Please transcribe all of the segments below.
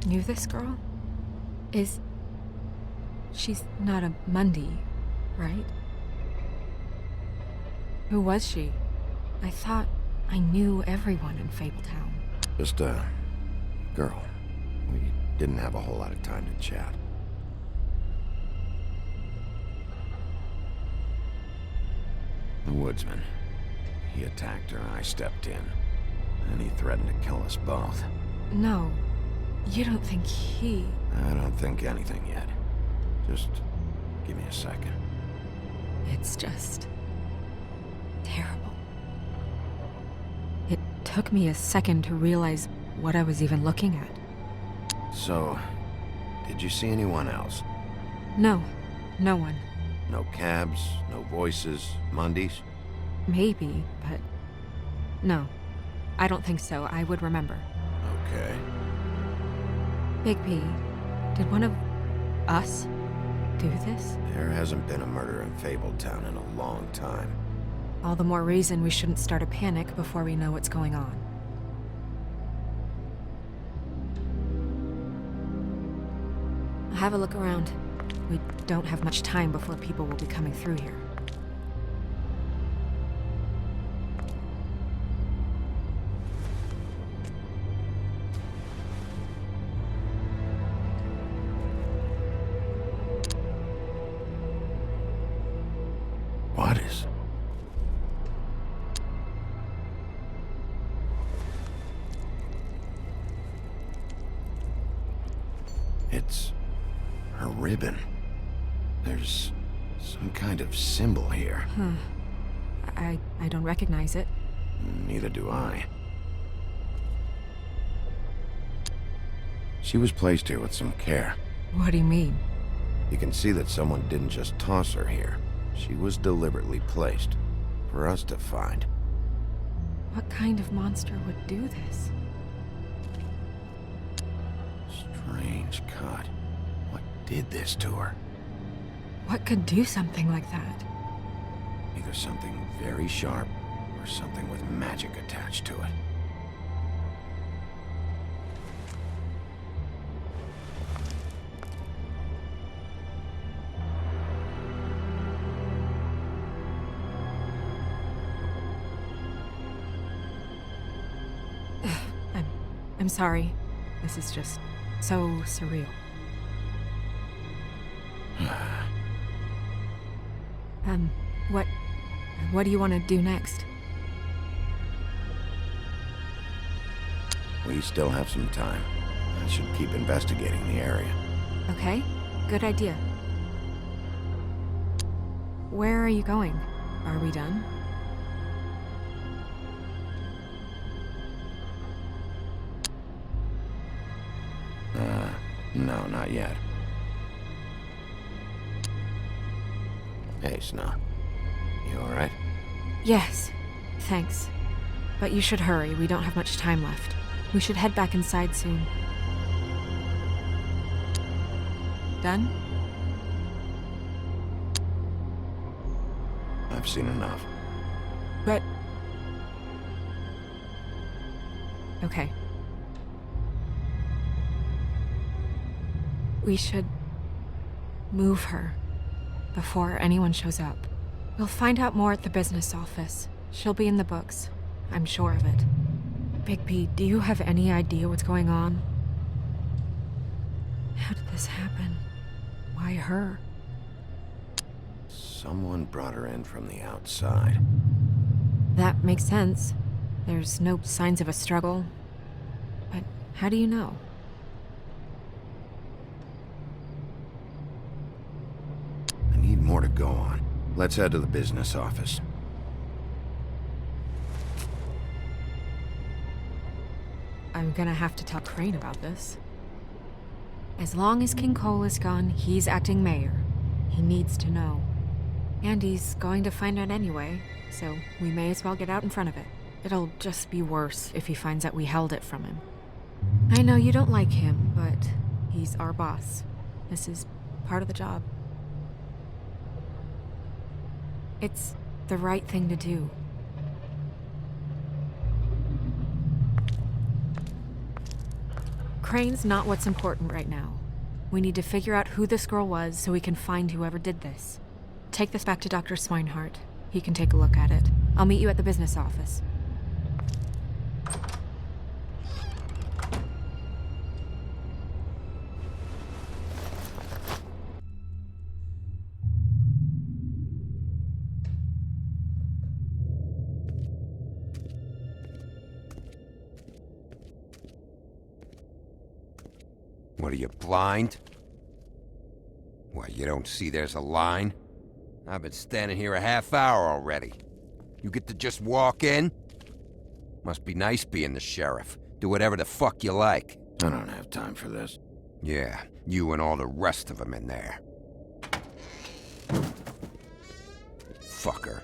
knew this girl? She's not a Mundy, right? Who was she? I thought I knew everyone in Fabletown. Just a girl. We didn't have a whole lot of time to chat. The woodsman. He attacked her, I stepped in. And he threatened to kill us both. No, you don't think he... I don't think anything yet. Just give me a second. It's just... terrible. It took me a second to realize what I was even looking at. So, did you see anyone else? No, no one. No cabs, no voices, Mundies? Maybe, but... no. I don't think so. I would remember. Okay. Big P, did one of us do this? There hasn't been a murder in Fabletown in a long time. All the more reason we shouldn't start a panic before we know what's going on. I'll have a look around. We don't have much time before people will be coming through here. What is... It's... her ribbon. There's some kind of symbol here. Huh. I don't recognize it. Neither do I. She was placed here with some care. What do you mean? You can see that someone didn't just toss her here. She was deliberately placed. For us to find. What kind of monster would do this? Strange cut. What did this to her? What could do something like that? Either something very sharp, or something with magic attached to it. I'm sorry. This is just so surreal. What do you want to do next? We still have some time. I should keep investigating the area. Okay, good idea. Where are you going? Are we done? No, not yet. Hey, Snow. You alright? Yes, thanks. But you should hurry, we don't have much time left. We should head back inside soon. Done? I've seen enough. But... okay. We should move her before anyone shows up. We'll find out more at the business office. She'll be in the books. I'm sure of it. Big P, do you have any idea what's going on? How did this happen? Why her? Someone brought her in from the outside. That makes sense. There's no signs of a struggle. But how do you know? I need more to go on. Let's head to the business office. I'm gonna have to tell Crane about this. As long as King Cole is gone, he's acting mayor. He needs to know. And he's going to find out anyway, so we may as well get out in front of it. It'll just be worse if he finds out we held it from him. I know you don't like him, but he's our boss. This is part of the job. It's the right thing to do. Crane's not what's important right now. We need to figure out who this girl was so we can find whoever did this. Take this back to Dr. Swinehart. He can take a look at it. I'll meet you at the business office. What are you, blind? What, you don't see there's a line? I've been standing here a half hour already. You get to just walk in? Must be nice being the sheriff. Do whatever the fuck you like. I don't have time for this. Yeah, you and all the rest of them in there. Fucker.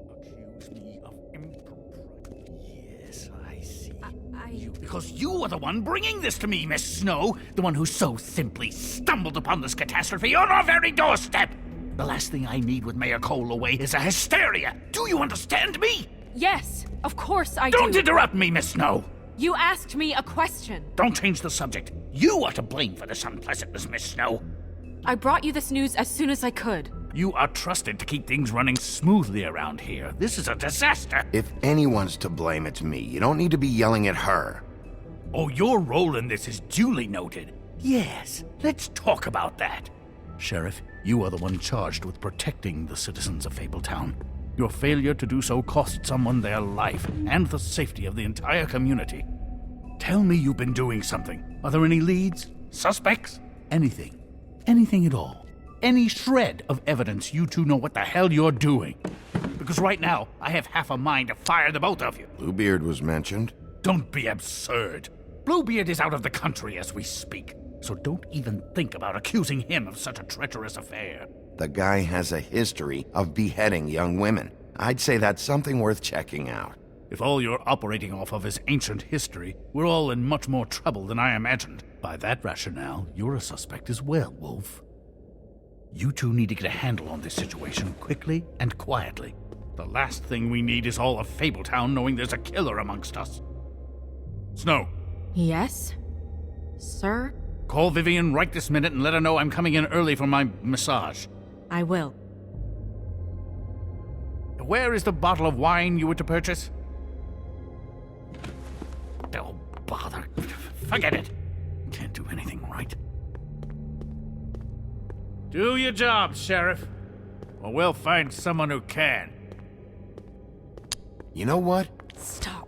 Accuse me of impropriety. Yes, I see. I... Because you are the one bringing this to me, Miss Snow. The one who so simply stumbled upon this catastrophe on our very doorstep. The last thing I need with Mayor Cole away is a hysteria. Do you understand me? Yes, of course I do. Don't interrupt me, Miss Snow. You asked me a question. Don't change the subject. You are to blame for this unpleasantness, Miss Snow. I brought you this news as soon as I could. You are trusted to keep things running smoothly around here. This is a disaster. If anyone's to blame, it's me. You don't need to be yelling at her. Oh, your role in this is duly noted. Yes, let's talk about that. Sheriff, you are the one charged with protecting the citizens of Fabletown. Your failure to do so cost someone their life and the safety of the entire community. Tell me you've been doing something. Are there any leads? Suspects? Anything. Anything at all. Any shred of evidence you two know what the hell you're doing. Because right now, I have half a mind to fire the both of you. Bluebeard was mentioned. Don't be absurd. Bluebeard is out of the country as we speak, so don't even think about accusing him of such a treacherous affair. The guy has a history of beheading young women. I'd say that's something worth checking out. If all you're operating off of is ancient history, we're all in much more trouble than I imagined. By that rationale, you're a suspect as well, Wolf. You two need to get a handle on this situation quickly and quietly. The last thing we need is all of Fabletown knowing there's a killer amongst us. Snow, Yes? Sir? call Vivian right this minute and let her know I'm coming in early for my massage. I will. Where is the bottle of wine you were to purchase? Oh, bother. Forget it. Can't do anything right. Do your job, Sheriff. Or we'll find someone who can. You know what? Stop.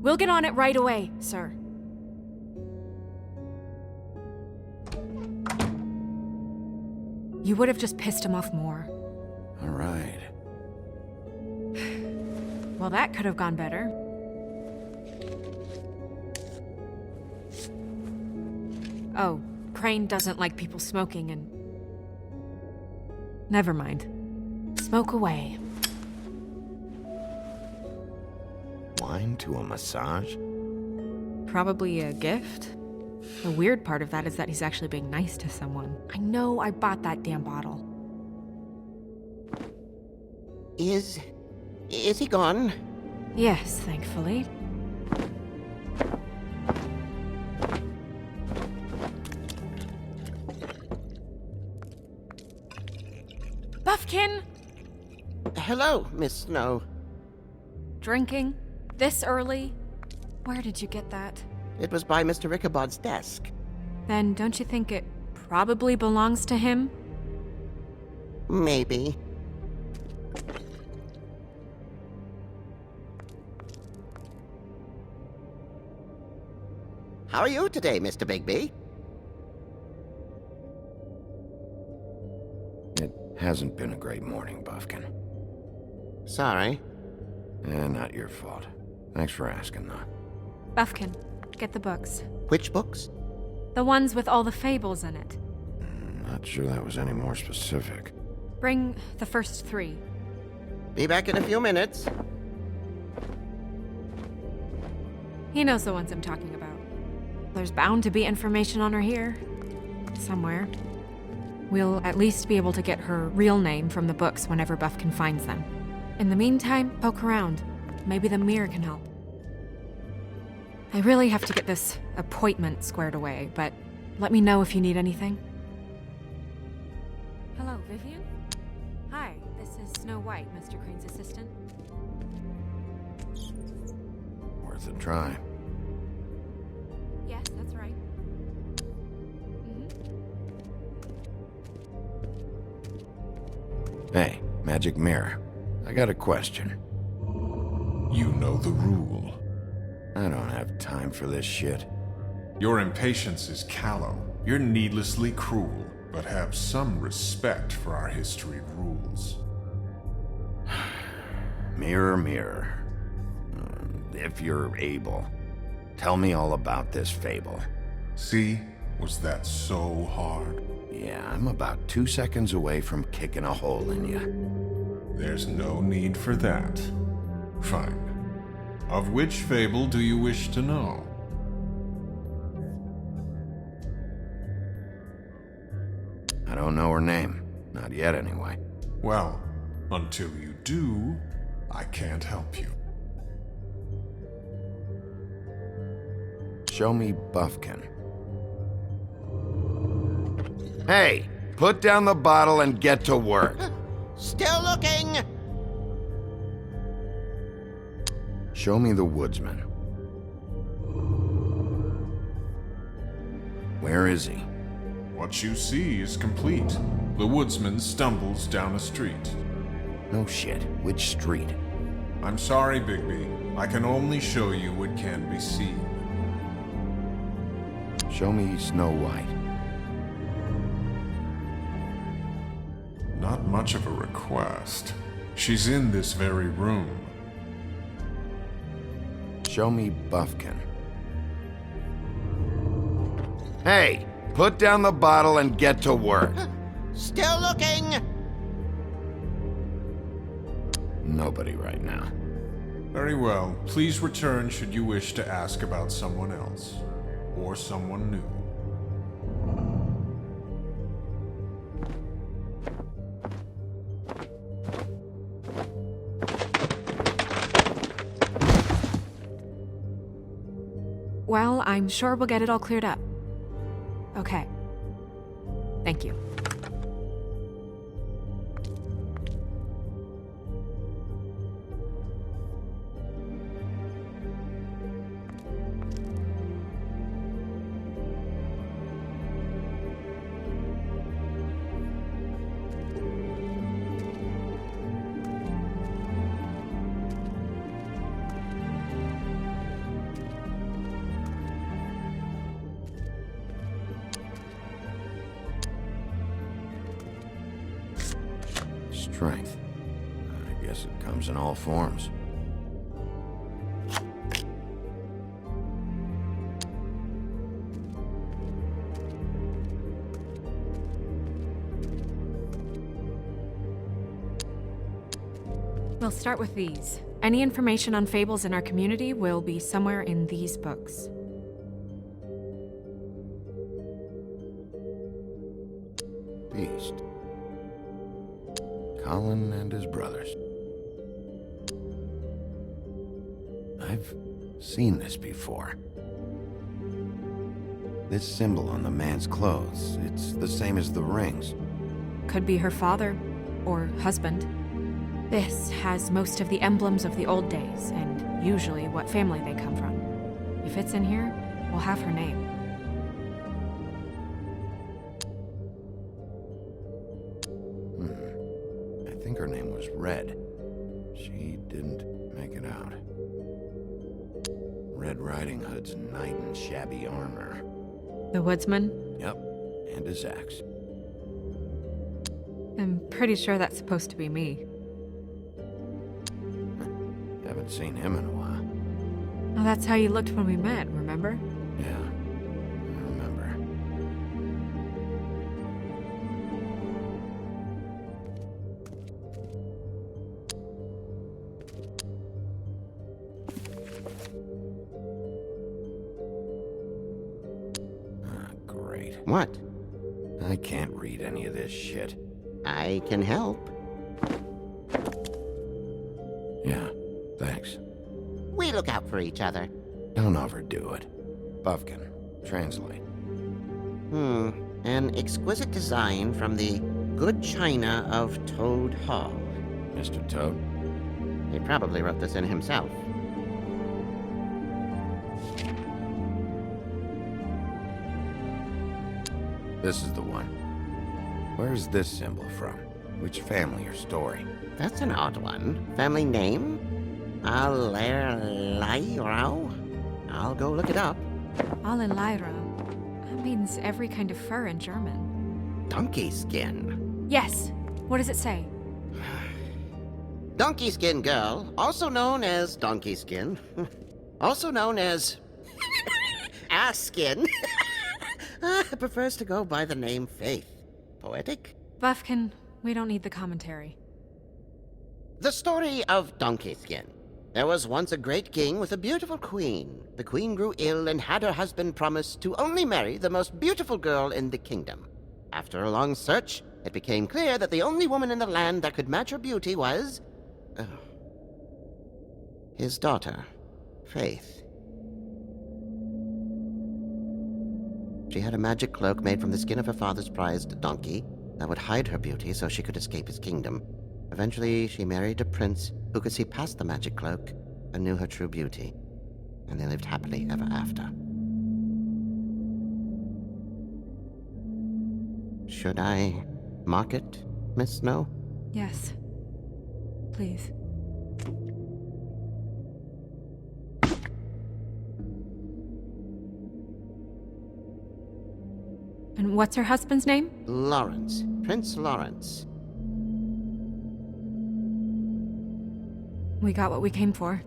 We'll get on it right away, sir. You would have just pissed him off more. All right. Well, that could have gone better. Oh, Crane doesn't like people smoking and... Never mind. Smoke away. Wine to a massage? Probably a gift. The weird part of that is that he's actually being nice to someone. I know I bought that damn bottle. Is he gone? Yes, thankfully. Buffkin! Hello, Miss Snow. Drinking? This early? Where did you get that? It was by Mr. Ichabod's desk. Then don't you think it probably belongs to him? Maybe. How are you today, Mr. Bigby? It hasn't been a great morning, Buffkin. Sorry. Not your fault. Thanks for asking, though. Buffkin, get the books. Which books? The ones with all the fables in it. Not sure that was any more specific. Bring the first 3. Be back in a few minutes. He knows the ones I'm talking about. There's bound to be information on her here. Somewhere. We'll at least be able to get her real name from the books whenever Buffkin finds them. In the meantime, poke around. maybe the mirror can help. I really have to get this appointment squared away, but let me know if you need anything. Hello, Vivian? Hi, this is Snow White, Mr. Crane's assistant. Worth a try. Yes, that's right. Hey, Magic Mirror. I got a question. You know the rule. I don't have time for this shit. Your impatience is callow. You're needlessly cruel, but have some respect for our history rules. Mirror, mirror. If you're able, tell me all about this fable. See? Was that so hard? Yeah, I'm about 2 seconds away from kicking a hole in you. There's no need for that. Fine. Of which fable do you wish to know? I don't know her name. Not yet, anyway. Well, until you do, I can't help you. Show me Buffkin. Hey, put down the bottle and get to work. Still looking! Show me the woodsman. Where is he? What you see is complete. The woodsman stumbles down a street. No shit. Which street? I'm sorry, Bigby. I can only show you what can be seen. Show me Snow White. Not much of a request. She's in this very room. Show me Buffkin. Hey, put down the bottle and get to work. Still looking! Nobody right now. Very well. Please return should you wish to ask about someone else. Or someone new. Well, I'm sure we'll get it all cleared up. Okay. Thank you. Strength. I guess it comes in all forms. We'll start with these. Any information on fables in our community will be somewhere in these books. Beast. Colin and his brothers. I've seen this before. This symbol on the man's clothes, it's the same as the rings. Could be her father or husband. This has most of the emblems of the old days and usually what family they come from. If it's in here, we'll have her name. I think her name was Red. She didn't make it out. Red Riding Hood's knight in shabby armor. The woodsman? Yep, and his axe. I'm pretty sure that's supposed to be me. Haven't seen him in a while. Well, that's how you looked when we met, remember? Yeah, I remember. Ah, great. What? I can't read any of this shit. I can help. Yeah, thanks. look out for each other. Don't overdo it. Buffkin, translate. An exquisite design from the good china of Toad Hall. Mr. Toad? He probably wrote this in himself. This is the one. Where's this symbol from? Which family or story? That's an odd one. Family name? Allerleirauh? I'll go look it up. Alleleirow. That means every kind of fur in German. Donkey skin. Yes. What does it say? Donkey skin girl, also known as donkey skin, also known as ass skin, prefers to go by the name Faith. Poetic? Buffkin, we don't need the commentary. The story of Donkey Skin. There was once a great king with a beautiful queen. The queen grew ill and had her husband promise to only marry the most beautiful girl in the kingdom. After a long search, it became clear that the only woman in the land that could match her beauty was... his daughter, Faith. She had a magic cloak made from the skin of her father's prized donkey that would hide her beauty so she could escape his kingdom. Eventually, she married a prince who could see past the magic cloak and knew her true beauty. And they lived happily ever after. Should I mark it, Miss Snow? Yes. Please. And what's her husband's name? Lawrence. Prince Lawrence. We got what we came for.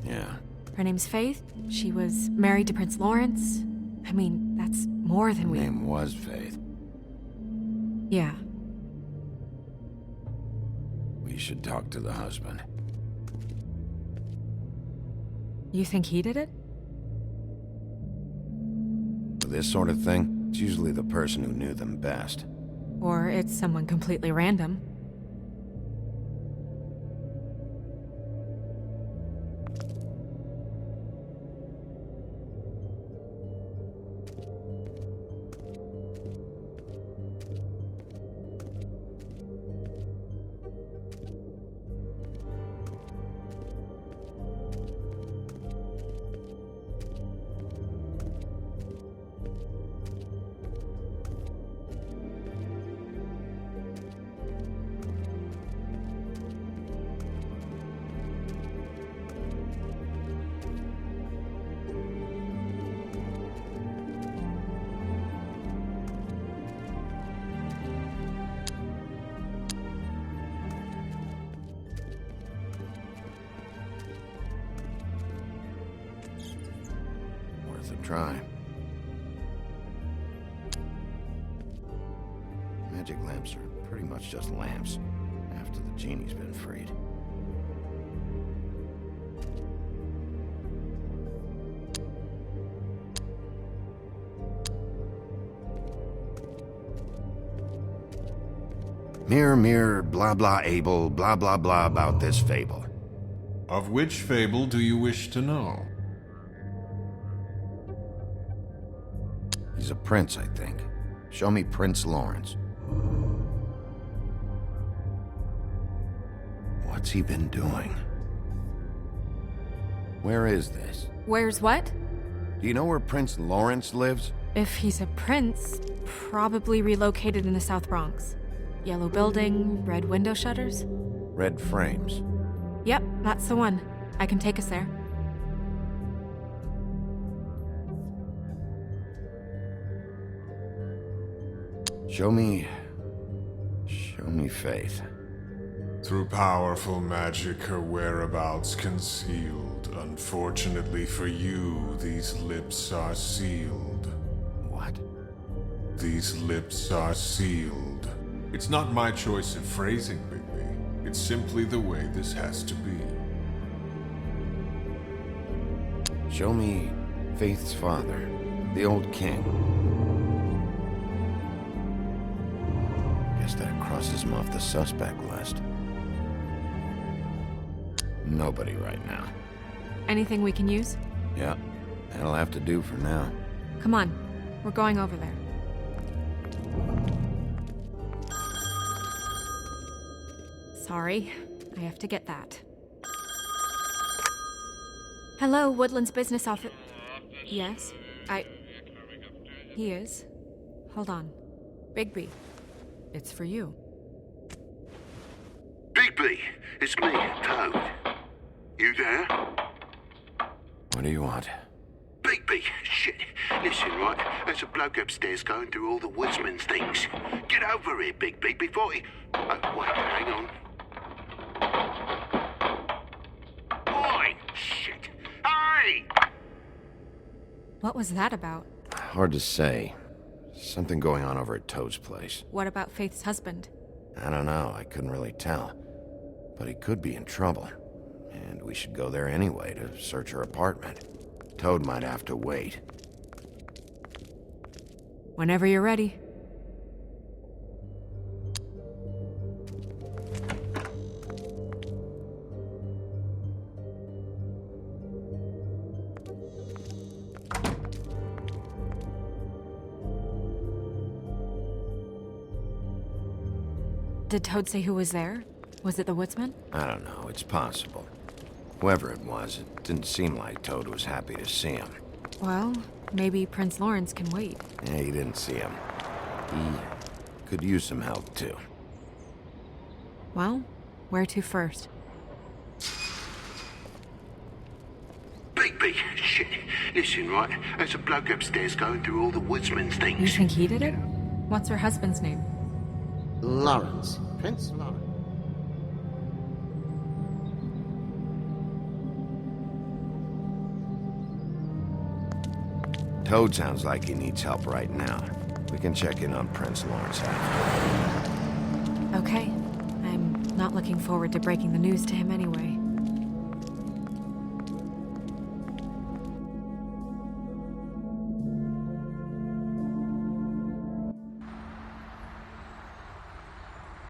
Yeah. Her name's Faith. She was married to Prince Lawrence. I mean, that's more than Her we... name was Faith. Yeah. We should talk to the husband. You think he did it? For this sort of thing, it's usually the person who knew them best. Or it's someone completely random. Worth a try. Magic lamps are pretty much just lamps, after the genie's been freed. Mirror, mirror, blah blah able, blah blah blah about this fable. Of which fable do you wish to know? He's a prince, I think. Show me Prince Lawrence. What's he been doing? Where is this? Where's what? Do you know where Prince Lawrence lives? If he's a prince, probably relocated in the South Bronx. Yellow building, red window shutters? Red frames. Yep, that's the one. I can take us there. Show me Faith. Through powerful magic, her whereabouts concealed. Unfortunately for you, these lips are sealed. What? These lips are sealed. It's not my choice of phrasing, Bigby. It's simply the way this has to be. Show me Faith's father, the old king. Guess that crosses him off the suspect list. Nobody right now. Anything we can use? Yeah, that'll have to do for now. Come on, we're going over there. Sorry, I have to get that. Hello, Woodland's business office. Yes, He is. Hold on. Bigby, it's for you. Bigby, it's me, Toad. You there? What do you want? Bigby, shit. Listen, right, there's a bloke upstairs going through all the woodsman's things. Get over here, Bigby, before he... Oh, wait, hang on. Oi, shit. Hey! What was that about? Hard to say. Something going on over at Toad's place. What about Faith's husband? I don't know, I couldn't really tell. But he could be in trouble. And we should go there anyway to search her apartment. Toad might have to wait. Whenever you're ready. Did Toad say who was there? Was it the woodsman? I don't know, it's possible. Whoever it was, it didn't seem like Toad was happy to see him. Well, maybe Prince Lawrence can wait. Yeah, he didn't see him. He could use some help, too. Well, where to first? Bigby, shit. Listen, right, there's a bloke upstairs going through all the woodsman's You things. think he did it? What's her husband's name? Lawrence. Prince Lawrence. Toad sounds like he needs help right now. We can check in on Prince Lawrence after. Okay. I'm not looking forward to breaking the news to him anyway.